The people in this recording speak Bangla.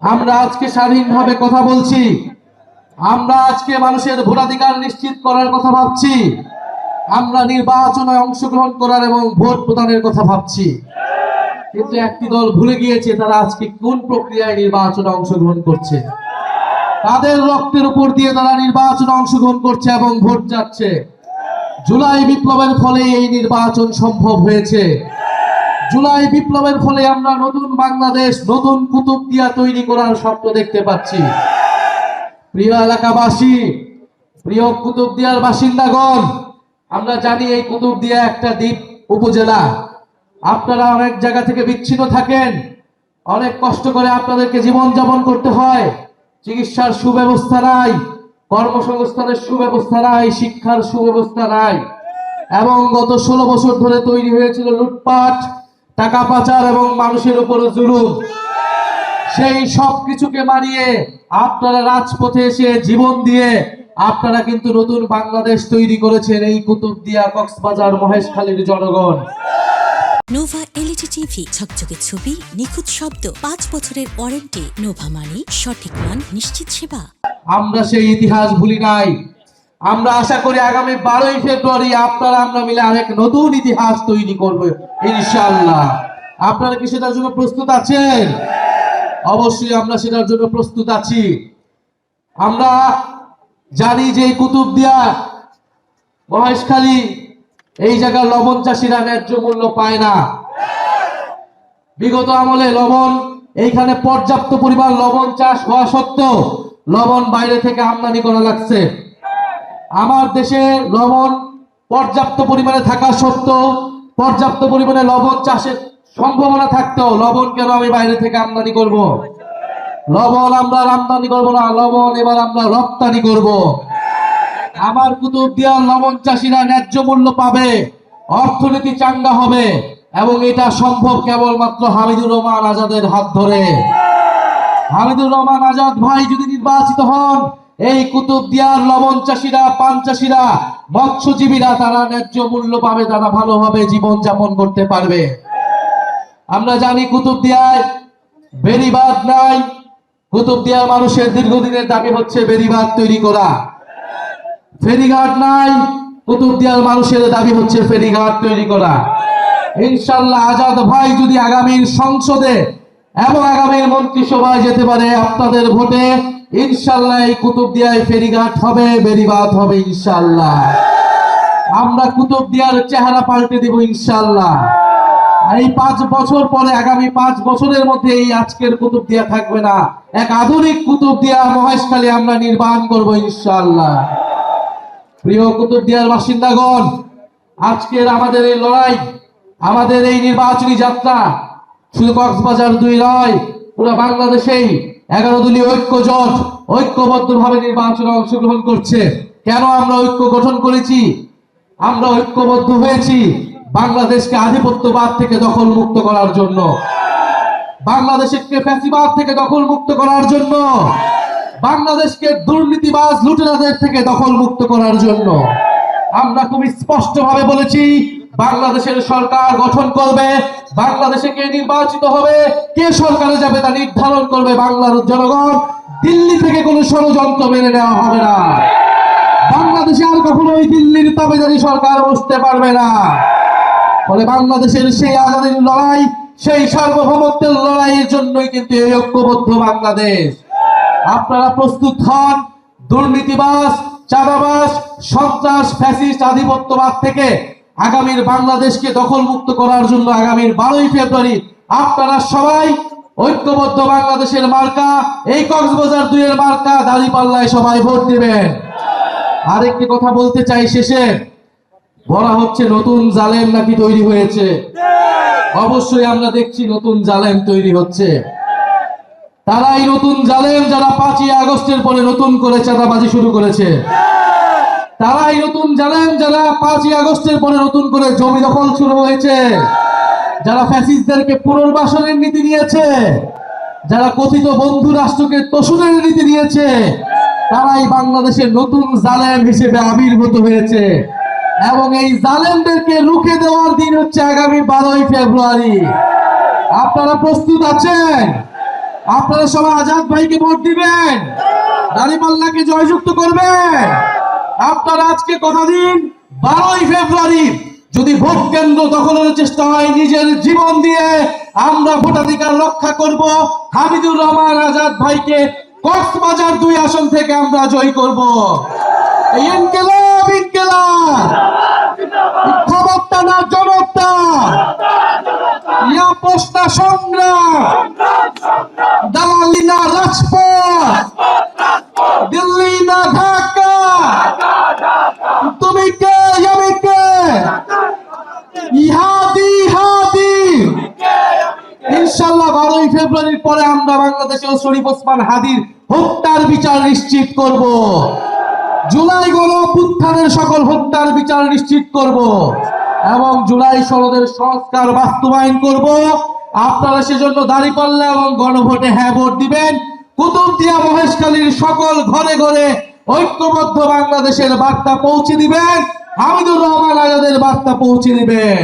আমরা আজকে স্বাধীনভাবে কথা বলছি, আমরা আজকে মানুষের ভোটাধিকার নিশ্চিত করার কথা ভাবছি, আমরা নির্বাচনে অংশগ্রহণ করার এবং ভোট প্রদানের কথা ভাবছি। কিন্তু একটি দল ভুলে গিয়েছে তারা আজকে কোন প্রক্রিয়ায় নির্বাচনে অংশগ্রহণ করছে। তাদের রক্তের উপর দিয়ে তারা নির্বাচনে অংশগ্রহণ করছে এবং ভোট যাচ্ছে। জুলাই বিপ্লবের ফলে এই নির্বাচন সম্ভব হয়েছে। জুলাই বিপ্লবের ফলে আমরা নতুন বাংলাদেশ, নতুন কুতুবদিয়া তৈরি করার স্বপ্ন দেখতে পাচ্ছি। প্রিয় এলাকাবাসী, প্রিয় কুতুবদিয়ার বাসিন্দাগণ, আমরা জানি এই কুতুবদিয়া একটা দ্বীপ উপজেলা। আপনারা অনেক জায়গা থেকে বিচ্ছিন্ন থাকেন, অনেক কষ্ট করে আপনাদেরকে জীবনযাপন করতে হয়। চিকিৎসার সুব্যবস্থা নাই, কর্মসংস্থানের সুব্যবস্থা নাই, শিক্ষার সুব্যবস্থা নাই, এবং গত 16 বছর ধরে তৈরি হয়েছিল লুটপাট, টাকা পাচার এবং মানুষের উপর জুলুম। সেই সব কিছুকে মানিয়ে আপনারা রাজপথে এসে জীবন দিয়ে আপনারা কিন্তু নতুন বাংলাদেশ তৈরি করেছেন এই কুতুবদিয়া, কক্সবাজার, মহেশখালীর জনগণ। নোভা এলইডি টিভি, ঝকঝকে ছবি, নিখুঁত শব্দ, 5 বছরের ওয়ারেন্টি। নোভা মানি সঠিক মান, নিশ্চিত সেবা। আমরা সেই ইতিহাস ভুলি নাই। আমরা আশা করি আগামী 12ই ফেব্রুয়ারি আপনারা আমরা মিলে আরেক নতুন ইতিহাস তৈরি করব ইনশাআল্লাহ। আপনারা কি সেটার জন্য প্রস্তুত আছেন? অবশ্যই আমরা সেটার জন্য প্রস্তুত আছি। আমরা জানি যে কুতুবদিয়া, মহেশখালী, এই জায়গার লবণ চাষিরা ন্যায্য মূল্য পায় না। বিগত আমলে লবণ, এইখানে পর্যাপ্ত পরিমাণ লবণ চাষ হওয়া সত্ত্বেও লবণ বাইরে থেকে আমদানি করা লাগছে। আমার দেশে লবণ পর্যাপ্ত পরিমাণে থাকা সত্ত্বেও, পর্যাপ্ত পরিমাণে লবণ চাষের সম্ভাবনা থাকতেও লবণ কেন আমি বাইরে থেকে আমদানি করব? লবণ আমরা আমদানি করব না, লবণ এবার আমরা রপ্তানি করব। আমার কুতুবদিয়ার লবণ চাষিরা ন্যায্য মূল্য পাবে, অর্থনীতি চাঙ্গা হবে, এবং এটা সম্ভব কেবলমাত্র হামিদুর রহমান আজাদের হাত ধরে। হামিদুর রহমান আজাদ ভাই যদি নির্বাচিত হন, এই কুতুবদিয়ার লবণ চাষিরা, পান চাষিরা, মৎস্যজীবীরা তারা ন্যায্য মূল্য পাবে, তারা ভালোভাবে জীবন যাপন করতে পারবে। আমরা জানি কুতুবদিয়ায় বেড়িবাঁধ নাই। কুতুবদিয়ার মানুষের দীর্ঘদিনের দাবি হচ্ছে বেড়িবাঁধ তৈরি করা। ফেরিঘাট নাই, কুতুবদিয়ার মানুষের দাবি হচ্ছে ফেরিঘাট তৈরি করা। ইনশাআল্লাহ আজাদ ভাই যদি আগামীর সংসদে এবং আগামীর মন্ত্রিসভায় যেতে পারে আপনাদের ভোটে, ইনশাআল্লাহ এই কুতুবদিয়ায় ফেরিঘাট হবে, বেড়িবাঁধ হবে ইনশাআল্লাহ। আমরা কুতুবদিয়ার চেহারা পাল্টে দিব ইনশাআল্লাহ। এই 5 বছর পরে, আগামী 5 বছরের মধ্যে এই আজকের কুতুবদিয়া থাকবে না, এক আধুনিক কুতুবদিয়া মহেশখালী আমরা নির্মাণ করব ইনশাআল্লাহ। প্রিয় কুতুবদিয়ার বাসিন্দাগণ, আজকের আমাদের এই লড়াই, আমাদের এই নির্বাচনী যাত্রা শুধু কক্সবাজার 2 নয়, পুরো বাংলাদেশেই 11 দলীয় ঐক্য জোট ঐক্যবদ্ধভাবে নির্বাচনে অংশগ্রহণ করছে। কেন আমরা ঐক্য গঠন করেছি? আমরা ঐক্যবদ্ধ হয়েছি বাংলাদেশকে আধিপত্যবাদ থেকে দখল মুক্ত করার জন্য, বাংলাদেশকে ফ্যাসিবাদ থেকে দখল মুক্ত করার জন্য, বাংলাদেশকে দুর্নীতিবাজ লুটেরাদের থেকে দখল মুক্ত করার জন্য। আমরা খুব স্পষ্টভাবে বলেছি, বাংলাদেশের সরকার গঠন করবে, বাংলাদেশে কে নির্বাচিত হবে, কে সরকারে যাবে তা নির্ধারণ করবে বাংলার জনগণ। দিল্লি থেকে কোনো ষড়যন্ত্র মেনে নেওয়া হবে না। বাংলাদেশে আর কখনোই দিল্লির তাবেদারি সরকার বসতে পারবে না। ফলে বাংলাদেশের সেই আজাদীর লড়াই, সেই সার্বভৌমত্বের লড়াইয়ের জন্যই কিন্তু এই ঐক্যবদ্ধ বাংলাদেশ। আপনারা প্রস্তুত হন দুর্নীতিবাজ, চাঁদাবাজ, সন্ত্রাস, ফ্যাসিস্ট, আধিপত্যবাদ থেকে আগামীর বাংলাদেশকে দখল মুক্ত করার জন্য আগামীর 12ই ফেব্রুয়ারি আপনারা সবাই ঐক্যবদ্ধ বাংলাদেশের মার্কা, এই কক্সবাজার 2 এর মার্কা দাঁড়িপাল্লায় সবাই ভোট দিবেন। আরেকটি কথা বলতে চাই শেষে, বলা হচ্ছে নতুন জালেম নাকি তৈরি হয়েছে। অবশ্যই আমরা দেখছি নতুন জালেম তৈরি হচ্ছে। তারাই নতুন জালেম যারা 5ই আগস্টের পরে নতুন করে চাঁদাবাজি শুরু করেছে। তারাই নতুন জালেম যারা 5ই আগস্টের পরে নতুন করে জমি দখল শুরু হয়েছে, যারা ফ্যাসিস্টদেরকে পুনর্বাসনের নীতি নিয়েছে, যারা কথিত বন্ধু রাষ্ট্রকে তোষণের নীতি নিয়েছে, তারাই বাংলাদেশের নতুন জালেম হিসেবে আবির্ভূত হয়েছে। এবং এই জালেমদেরকে রুখে দেওয়ার দিন হচ্ছে আগামী 12ই ফেব্রুয়ারি। আপনারা প্রস্তুত আছেন? আপনারা সবাই আজাদ ভাইকে ভোট দিবেন, দাঁড়িপাল্লাকে জয়যুক্ত করবেন। আপনারা আজকে কথা দিন 12ই ফেব্রুয়ারি যদি ভোট কেন্দ্র দখলের চেষ্টা হয়, নিজের জীবন দিয়ে আমরা ভোটাধিকার রক্ষা করব। হামিদুর রহমান আজাদ ভাইকে কক্সবাজার 2 আসন থেকে আমরা জয়ী করব। ইনকিলাব ইনকিলাব, ক্ষমতা না জনতা, প্রশ্ন সংগ্রাম, দালালি না রাজপথ, দিল্লি না ঢাকা, তুমি কে আমি কে, ইহাদি ইহাদি। ইনশাআল্লাহ 12ই ফেব্রুয়ারির পরে আমরা বাংলাদেশে শরীফ ওসমান হাদির হত্যার বিচার নিশ্চিত করব। জুলাই গণঅভ্যুত্থানের সকল হত্যার বিচার নিশ্চিত করব এবং জুলাই সনদের সংস্কার বাস্তবায়ন করব। আপনারা সেজন্য দাঁড়িপাল্লা এবং গণভোটে হ্যাঁ ভোট দিবেন। কুতুবদিয়া মহেশখালীর সকল ঘরে ঘরে ঐক্যবদ্ধ বাংলাদেশের বার্তা পৌঁছে দিবেন, হামিদুর রহমান আজাদের বার্তা পৌঁছে দিবেন।